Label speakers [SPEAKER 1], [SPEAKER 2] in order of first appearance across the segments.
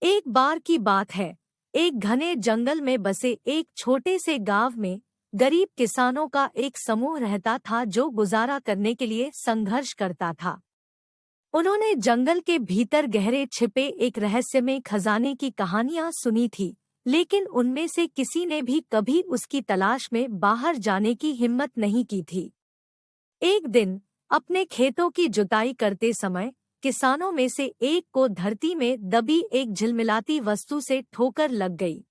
[SPEAKER 1] एक बार की बात है। एक घने जंगल में बसे एक छोटे से गांव में गरीब किसानों का एक समूह रहता था जो गुजारा करने के लिए संघर्ष करता था। उन्होंने जंगल के भीतर गहरे छिपे एक रहस्यमय खजाने की कहानियां सुनी थी, लेकिन उनमें से किसी ने भी कभी उसकी तलाश में बाहर जाने की हिम्मत नहीं की थी। एक दिन अपने खेतों की जुताई करते समय किसानों में से एक को धरती में दबी एक झिलमिलाती वस्तु से ठोकर लग गई।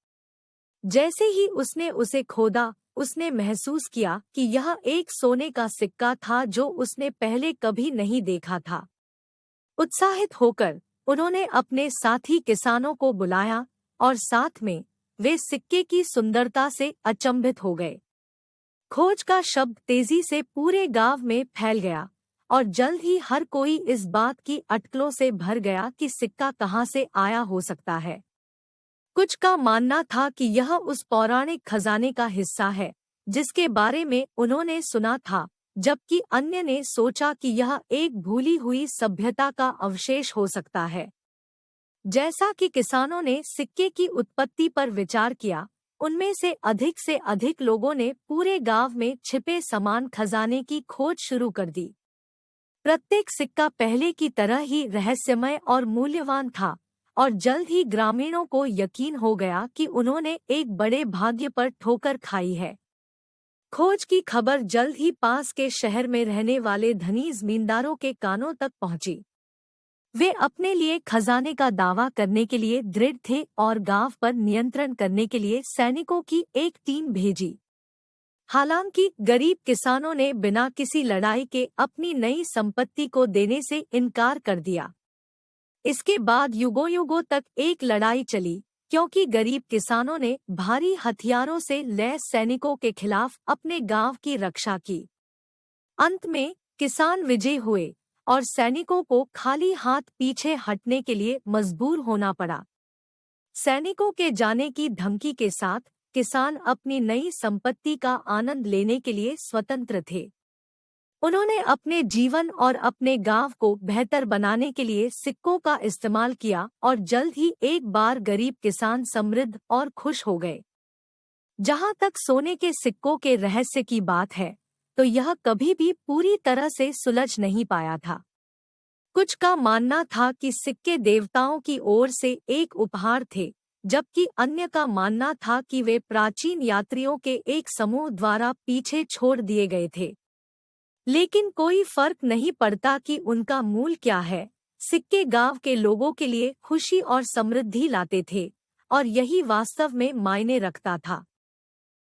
[SPEAKER 1] जैसे ही उसने उसे खोदा, उसने महसूस किया कि यह एक सोने का सिक्का था जो उसने पहले कभी नहीं देखा था। उत्साहित होकर उन्होंने अपने साथी किसानों को बुलाया और साथ में वे सिक्के की सुंदरता से अचंभित हो गए। खोज का शब्द तेजी से पूरे गांव में फैल गया और जल्द ही हर कोई इस बात की अटकलों से भर गया कि सिक्का कहां से आया हो सकता है। कुछ का मानना था कि यह उस पौराणिक खजाने का हिस्सा है जिसके बारे में उन्होंने सुना था, जबकि अन्य ने सोचा कि यह एक भूली हुई सभ्यता का अवशेष हो सकता है। जैसा कि किसानों ने सिक्के की उत्पत्ति पर विचार किया, उनमें से अधिक लोगों ने पूरे गांव में छिपे समान खजाने की खोज शुरू कर दी। प्रत्येक सिक्का पहले की तरह ही रहस्यमय और मूल्यवान था और जल्द ही ग्रामीणों को यकीन हो गया कि उन्होंने एक बड़े भाग्य पर ठोकर खाई है। खोज की खबर जल्द ही पास के शहर में रहने वाले धनी जमींदारों के कानों तक पहुंची। वे अपने लिए खजाने का दावा करने के लिए दृढ़ थे और गांव पर नियंत्रण करने के लिए सैनिकों की एक टीम भेजी। हालांकि गरीब किसानों ने बिना किसी लड़ाई के अपनी नई संपत्ति को देने से इनकार कर दिया। इसके बाद युगों युगों तक एक लड़ाई चली, क्योंकि गरीब किसानों ने भारी हथियारों से लैस सैनिकों के खिलाफ अपने गांव की रक्षा की। अंत में किसान विजयी हुए और सैनिकों को खाली हाथ पीछे हटने के लिए मजबूर होना पड़ा। सैनिकों के जाने की धमकी के साथ किसान अपनी नई संपत्ति का आनंद लेने के लिए स्वतंत्र थे। उन्होंने अपने जीवन और अपने गांव को बेहतर बनाने के लिए सिक्कों का इस्तेमाल किया और जल्द ही एक बार गरीब किसान समृद्ध और खुश हो गए। जहां तक सोने के सिक्कों के रहस्य की बात है, तो यह कभी भी पूरी तरह से सुलझ नहीं पाया था। कुछ का मानना था कि सिक्के देवताओं की ओर से एक उपहार थे, जबकि अन्य का मानना था कि वे प्राचीन यात्रियों के एक समूह द्वारा पीछे छोड़ दिए गए थे। लेकिन कोई फर्क नहीं पड़ता कि उनका मूल क्या है, सिक्के गांव के लोगों के लिए खुशी और समृद्धि लाते थे और यही वास्तव में मायने रखता था।